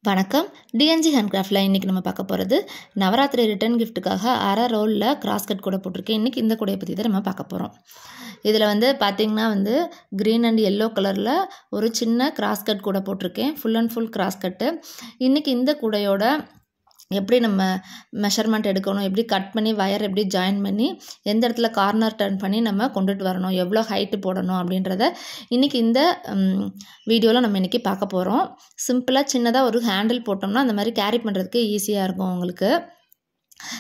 வணக்கம். டிஎன்ஜி ஹேண்ட்கிராஃப்டில் இன்றைக்கி நம்ம பார்க்க போகிறது நவராத்திரி ரிட்டர்ன் கிஃப்ட்டுக்காக அரை ரோலில் கிராஸ் கட் கூட போட்டிருக்கேன். இன்றைக்கி இந்த கூடையை பற்றி தான் நம்ம பார்க்க போகிறோம். இதில் பார்த்திங்கன்னா க்ரீன் அண்ட் எல்லோ கலரில் ஒரு சின்ன கிராஸ் கட் கூட போட்டிருக்கேன். ஃபுல் அண்ட் ஃபுல் கிராஸ் கட்டு. இன்றைக்கி இந்த கூடையோட எப்படி நம்ம மெஷர்மெண்ட் எடுக்கணும், எப்படி கட் பண்ணி வயர் எப்படி ஜாயின் பண்ணி எந்த இடத்துல கார்னர் டர்ன் பண்ணி நம்ம கொண்டுட்டு வரணும், எவ்வளோ ஹைட்டு போடணும் அப்படின்றத இன்றைக்கி இந்த வீடியோவில் நம்ம இன்றைக்கி பார்க்க போகிறோம். சிம்பிளாக சின்னதாக ஒரு ஹேண்டில் போட்டோம்னா அந்த மாதிரி கேரி பண்ணுறதுக்கு ஈஸியாக இருக்கும். உங்களுக்கு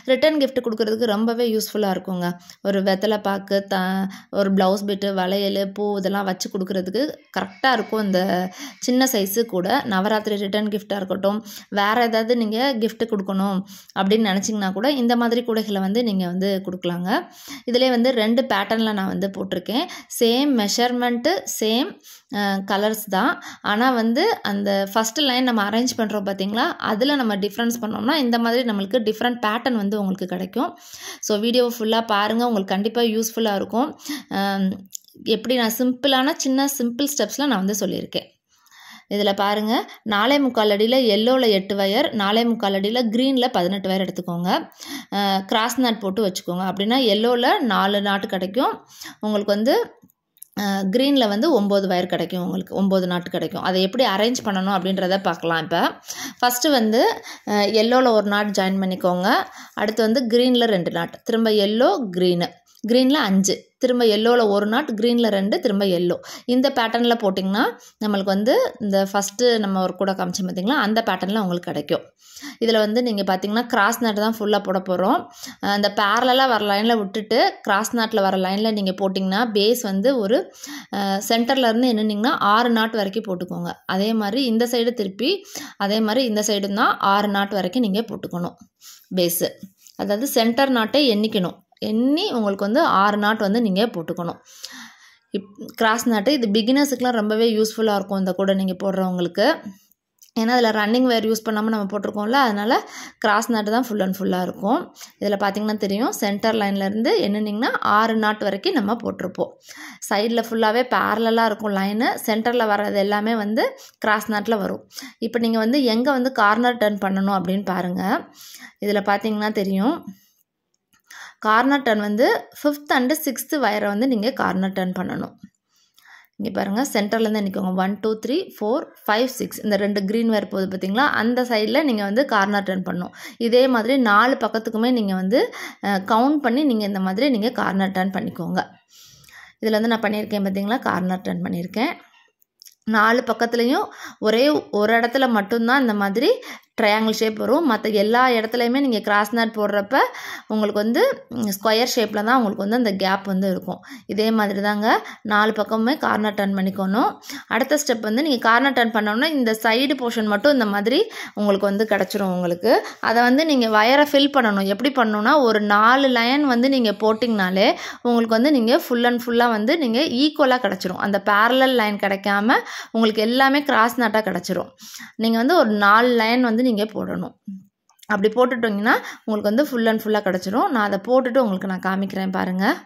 ரிட்டன் கிஃப்ட் கொடுக்குறதுக்கு ரொம்பவே யூஸ்ஃபுல்லாக இருக்குங்க. ஒரு வெத்தலை பாக்கு, ஒரு ப்ளவுஸ் பிட்டு, வளையல், பூ இதெல்லாம் வச்சு கொடுக்குறதுக்கு கரெக்டாக இருக்கும். இந்த சின்ன சைஸு கூட நவராத்திரி ரிட்டன் கிஃப்டாக இருக்கட்டும், வேறு ஏதாவது நீங்கள் கிஃப்ட் கொடுக்கணும் அப்படின்னு நினச்சிங்கன்னா கூட இந்த மாதிரி கூடைகளை நீங்கள் கொடுக்கலாங்க. இதிலே 2 பேட்டர்னில் நான் போட்டிருக்கேன். சேம் மெஷர்மெண்ட்டு, சேம் கலர்ஸ் தான். ஆனால் அந்த ஃபஸ்ட்டு லைன் நம்ம அரேஞ்ச் பண்ணுறோம் பார்த்திங்களா, அதில் நம்ம டிஃப்ரென்ஸ் பண்ணோம்னா இந்த மாதிரி நம்மளுக்கு டிஃப்ரெண்ட் பேட்டர்ன் உங்களுக்கு கிடைக்கும். ஸோ வீடியோவை ஃபுல்லாக பாருங்கள், உங்களுக்கு கண்டிப்பாக யூஸ்ஃபுல்லாக இருக்கும். எப்படி நான் சிம்பிளான சிம்பிள் ஸ்டெப்ஸில் நான் சொல்லியிருக்கேன். இதில் பாருங்கள், 4.25 அடியில் எல்லோவில் 8 வயர், 4.25 அடியில் க்ரீனில் 18 வயர் எடுத்துக்கோங்க. கிராஸ் நாட் போட்டு வச்சுக்கோங்க. அப்படின்னா எல்லோவில் 4 நாட்டு கிடைக்கும் உங்களுக்கு, க்ரீனில் 9 வயர் கிடைக்கும். உங்களுக்கு 9 நாட்டு கிடைக்கும். அதை எப்படி அரேஞ்ச் பண்ணணும் அப்படின்றத பார்க்கலாம். இப்போ ஃபஸ்ட்டு எல்லோவில் 1 நாட் ஜாயின் பண்ணிக்கோங்க. அடுத்து க்ரீனில் 2 நாட், திரும்ப எல்லோ, க்ரீனில் 5, திரும்ப எல்லோவில் 1 நாட், க்ரீனில் 2, திரும்ப எல்லோ. இந்த பேட்டர்னில் போட்டிங்கன்னா நம்மளுக்கு இந்த ஃபஸ்ட்டு நம்ம ஒரு கூட காமிச்சோம் பார்த்திங்களா, அந்த பேட்டர்னில் உங்களுக்கு கிடைக்கும். இதில் நீங்கள் பார்த்திங்கன்னா கிராஸ் நாட்டு தான் ஃபுல்லாக போட போகிறோம். அந்த பேரலாக வர லைனில் விட்டுட்டு கிராஸ் நாட்டில் வர லைனில் நீங்கள் போட்டிங்கன்னா பேஸ் ஒரு சென்டர்லேருந்து என்னன்னிங்கன்னா 6 நாட் வரைக்கும் போட்டுக்கோங்க. அதே மாதிரி இந்த சைடு திருப்பி, அதே மாதிரி இந்த சைடு தான் 6 நாட் வரைக்கும் நீங்கள் போட்டுக்கணும். பேஸு அதாவது சென்டர் நாட்டை எண்ணிக்கணும். எண்ணி உங்களுக்கு 6 நாட் நீங்கள் போட்டுக்கணும். கிராஸ் நாட்டு இது பிகினர்ஸுக்கெலாம் ரொம்பவே யூஸ்ஃபுல்லாக இருக்கும். இந்த கூட நீங்கள் போடுறவங்களுக்கு, ஏன்னா அதில் ரன்னிங் வேர் யூஸ் பண்ணாமல் நம்ம போட்டிருக்கோம்ல, அதனால் கிராஸ் நாட்டு தான் ஃபுல் அண்ட் ஃபுல்லாக இருக்கும். இதில் பார்த்திங்கன்னா தெரியும், சென்டர் லைன்லேருந்து என்னன்னிங்கன்னா 6 நாட் வரைக்கும் நம்ம போட்டிருப்போம். சைடில் ஃபுல்லாகவே பேரலாக இருக்கும் லைனு, சென்டரில் வர்றது எல்லாமே கிராஸ் நாட்டில் வரும். இப்போ நீங்கள் எங்கே கார்னர் டர்ன் பண்ணணும் அப்படின்னு பாருங்கள். இதில் பார்த்திங்கன்னா தெரியும், corner turn 5th and 6th வயரை நீங்கள் கார்னர் டர்ன் பண்ணணும். இங்கே பாருங்கள், சென்டர்லேருந்து நிற்கோங்க. 1 2 3 4 5 6 இந்த 2 க்ரீன் வேர் போகுது பார்த்திங்களா, அந்த சைடில் நீங்கள் கார்னர் டர்ன் பண்ணணும். இதே மாதிரி 4 பக்கத்துக்குமே நீங்கள் கவுண்ட் பண்ணி நீங்கள் இந்த மாதிரி நீங்கள் கார்னர் டர்ன் பண்ணிக்கோங்க. இதில் நான் பண்ணியிருக்கேன் பார்த்திங்களா, கார்னர் டர்ன் பண்ணியிருக்கேன். 4 பக்கத்துலேயும் ஒரே ஒரு இடத்துல மட்டும்தான் இந்த மாதிரி ட்ரையாங்கிள் ஷேப் வரும். மற்ற எல்லா இடத்துலையுமே நீங்கள் கிராஸ் நாட் போடுறப்ப உங்களுக்கு ஸ்கொயர் ஷேப்பில் தான் உங்களுக்கு அந்த கேப் இருக்கும். இதே மாதிரி தாங்க 4 பக்கமுமே கார்னர் டர்ன் பண்ணிக்கணும். அடுத்த ஸ்டெப் நீங்கள் கார்னர் டர்ன் பண்ணோன்னா இந்த சைடு போர்ஷன் மட்டும் இந்த மாதிரி உங்களுக்கு கிடச்சிரும். உங்களுக்கு அதை நீங்கள் வயரை ஃபில் பண்ணணும். எப்படி பண்ணணுன்னா, ஒரு 4 லைன் நீங்கள் போட்டிங்கனாலே உங்களுக்கு நீங்கள் ஃபுல் அண்ட் ஃபுல்லாக நீங்கள் ஈக்குவலாக கிடச்சிரும். அந்த பேரலல் லைன் கிடைக்காம உங்களுக்கு எல்லாமே கிராஸ் நாட்டாக கிடச்சிரும். நீங்கள் ஒரு 4 லைன் நீங்கள் போடணும். அப்படி போட்டுட்டீங்கன்னா உங்களுக்கு ஃபுல் அண்ட் ஃபுல்லாக கிடச்சிரும். நான் அதை போட்டுட்டு உங்களுக்கு நான் காமிக்கிறேன் பாருங்கள்.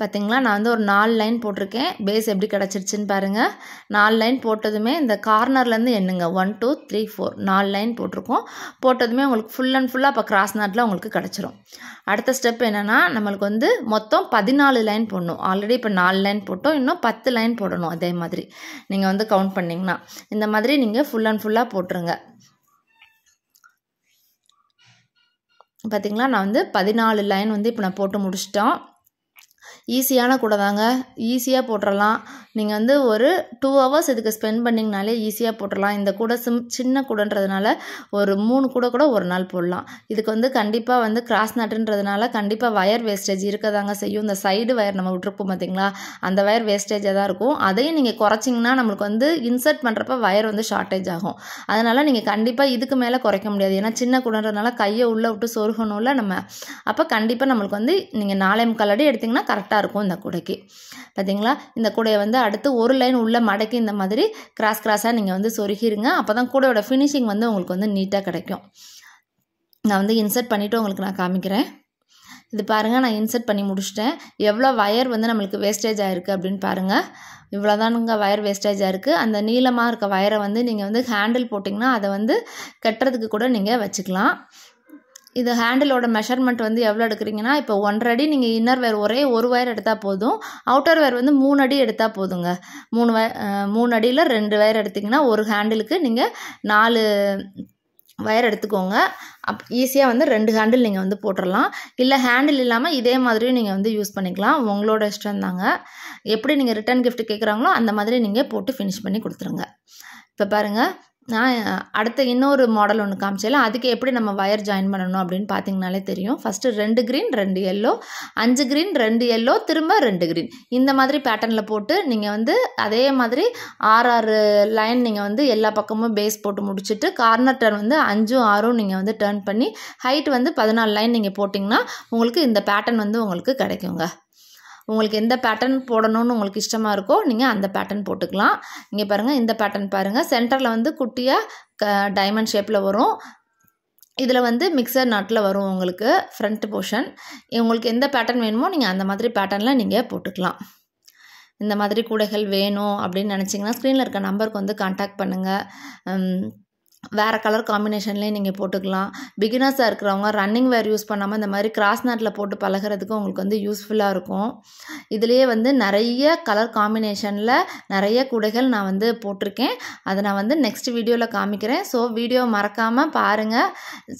பார்த்திங்களா, நான் ஒரு 4 லைன் போட்டிருக்கேன். பேஸ் எப்படி கிடச்சிருச்சுன்னு பாருங்கள். 4 லைன் போட்டதுமே இந்த கார்னர்லேருந்து எண்ணுங்க. 1 2 3 4 4 லைன் போட்டிருக்கோம். போட்டதுமே உங்களுக்கு ஃபுல் அண்ட் ஃபுல்லாக இப்போ கிராஸ் நாட்டில் உங்களுக்கு கிடச்சிரும். அடுத்த ஸ்டெப் என்னென்னா, நம்மளுக்கு மொத்தம் 14 லைன் போடணும். ஆல்ரெடி இப்போ 4 லைன் போட்டோம், இன்னும் 10 லைன் போடணும். அதே மாதிரி நீங்கள் கவுண்ட் பண்ணிங்கன்னா இந்த மாதிரி நீங்கள் ஃபுல் அண்ட் ஃபுல்லாக போட்டுருங்க. பார்த்திங்களா, நான் 14 லைன் இப்போ நான் போட்டு முடிச்சிட்டோம். ஈஸியான கூட தாங்க, ஈஸியாக போட்டுடலாம். நீங்கள் ஒரு 2 hours இதுக்கு ஸ்பெண்ட் பண்ணிங்கனாலே ஈஸியாக போட்டுடலாம். இந்த கூட சின்ன கூடன்றதுனால ஒரு 3 கூட ஒரு நாள் போடலாம். இதுக்கு கண்டிப்பாக கிராஸ் நாட்டுன்றதுனால கண்டிப்பாக வயர் வேஸ்டேஜ் இருக்க தாங்க செய்யும். இந்த சைடு வயர் நம்ம விட்டுருப்போம் பார்த்திங்களா, அந்த வயர் வேஸ்டேஜாக தான் இருக்கும். அதையும் நீங்கள் குறைச்சிங்கன்னா நம்மளுக்கு இன்சர்ட் பண்ணுறப்ப வயர் ஷார்ட்டேஜ் ஆகும். அதனால் நீங்கள் கண்டிப்பாக இதுக்கு மேலே குறைக்க முடியாது. ஏன்னா சின்ன கூடன்றதுனால கையை உள்ளே விட்டு சொருகணும்ல நம்ம. அப்போ கண்டிப்பாக நம்மளுக்கு நீங்கள் 4.25 அடி எடுத்திங்கன்னா கரெக்டாக இருக்கும் இந்த கூடைக்கு. பார்த்திங்களா, இந்த கூடையை அடுத்து ஒரு லைன் உள்ளே மடக்கி இந்த மாதிரி கிராஸாக நீங்கள் சொருகிருங்க. அப்போ தான் கூடையோட ஃபினிஷிங் உங்களுக்கு நீட்டாக கிடைக்கும். நான் இன்சர்ட் பண்ணிவிட்டு உங்களுக்கு நான் காமிக்கிறேன். இது பாருங்கள், நான் இன்சர்ட் பண்ணி முடிச்சிட்டேன். எவ்வளோ வயர் வந்து நம்மளுக்கு வேஸ்டேஜ் ஆகிருக்கு அப்படின்னு பாருங்கள். இவ்வளோதானுங்க வயர் வேஸ்டேஜ் ஆகிருக்கு. அந்த நீளமாக இருக்க வயரை வந்து நீங்கள் வந்து ஹேண்டில் போட்டிங்கன்னா அதை வந்து கட்டுறதுக்கு கூட நீங்கள் வச்சுக்கலாம். இது ஹேண்டிலோட மெஷர்மெண்ட் வந்து எவ்வளோ எடுக்கிறீங்கன்னா, இப்போ 1.5 அடி நீங்கள் இன்னர் வேர் ஒரே ஒரு வயர் எடுத்தால் போதும். அவுட்டர் வேர் வந்து 3 அடி எடுத்தால் போதுங்க. 3 அடியில் 2 வயர் எடுத்திங்கன்னா ஒரு ஹேண்டிலுக்கு நீங்கள் 4 வயர் எடுத்துக்கோங்க. ஈஸியாக வந்து 2 ஹேண்டில் நீங்கள் வந்து போட்டுடலாம். இல்லை ஹேண்டில் இல்லாமல் இதே மாதிரியும் நீங்கள் வந்து யூஸ் பண்ணிக்கலாம். உங்களோட இஷ்டம் தாங்க. எப்படி நீங்கள் ரிட்டன் கிஃப்ட் கேட்குறாங்களோ அந்த மாதிரி நீங்கள் போட்டு ஃபினிஷ் பண்ணி கொடுத்துருங்க. இப்போ பாருங்கள், நான் அடுத்த இன்னொரு மாடல் ஒன்று காமிச்சேன். அதுக்கு எப்படி நம்ம வயர் ஜாயின் பண்ணணும் அப்படின்னு பார்த்தீங்கனாலே தெரியும். First 2 green 2 yellow, 5 green 2 yellow, திரும்ப 2 க்ரீன், இந்த மாதிரி பேட்டர்னில் போட்டு நீங்கள் வந்து அதே மாதிரி 6 லைன் நீங்கள் வந்து எல்லா பக்கமும் பேஸ் போட்டு முடிச்சுட்டு கார்னர் டர்ன் வந்து 5 6 நீங்கள் வந்து டர்ன் பண்ணி ஹைட் வந்து 14 லைன் நீங்கள் போட்டிங்கன்னா உங்களுக்கு இந்த பேட்டர்ன் வந்து உங்களுக்கு கிடைக்குங்க. உங்களுக்கு எந்த பேட்டர்ன் போடணும்னு உங்களுக்கு இஷ்டமாக இருக்கோ நீங்கள் அந்த பேட்டர்ன் போட்டுக்கலாம். இங்கே பாருங்கள், இந்த பேட்டர்ன் பாருங்கள். சென்டரில் வந்து குட்டியாக டைமண்ட் ஷேப்பில் வரும். இதில் வந்து மிக்சர் நாட்டில் வரும் உங்களுக்கு ஃப்ரண்ட் போர்ஷன். உங்களுக்கு எந்த பேட்டர்ன் வேணுமோ நீங்கள் அந்த மாதிரி பேட்டர்னில் நீங்கள் போட்டுக்கலாம். இந்த மாதிரி கூடைகள் வேணும் அப்படின்னு நினச்சிங்கன்னா ஸ்க்ரீனில் இருக்க நம்பருக்கு வந்து கான்டாக்ட் பண்ணுங்கள். வேறு கலர் காம்பினேஷன்லேயே நீங்கள் போட்டுக்கலாம். பிகினர்ஸாக இருக்கிறவங்க ரன்னிங் வேர் யூஸ் பண்ணாமல் இந்த மாதிரி கிராஸ் நாட்டில் போட்டு பழகிறதுக்கு உங்களுக்கு வந்து யூஸ்ஃபுல்லாக இருக்கும். இதுலேயே வந்து நிறைய கலர் காம்பினேஷனில் நிறைய கூடைகள் நான் வந்து போட்டிருக்கேன். அதை நான் வந்து நெக்ஸ்ட் வீடியோவில் காமிக்கிறேன். ஸோ வீடியோ மறக்காமல் பாருங்கள்.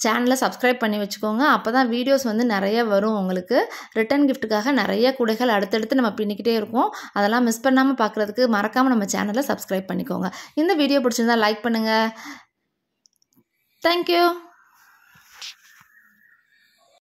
சேனலை சப்ஸ்கிரைப் பண்ணி வச்சுக்கோங்க. அப்போ தான் வீடியோஸ் வந்து நிறைய வரும் உங்களுக்கு. ரிட்டன் கிஃப்ட்டுக்காக நிறைய கூடைகள் அடுத்தடுத்து நம்ம பின்னிக்கிட்டே இருக்கோம். அதெல்லாம் மிஸ் பண்ணாமல் பார்க்குறதுக்கு மறக்காமல் நம்ம சேனலை சப்ஸ்கிரைப் பண்ணிக்கோங்க. இந்த வீடியோ பிடிச்சிருந்தா லைக் பண்ணுங்கள். Thank you.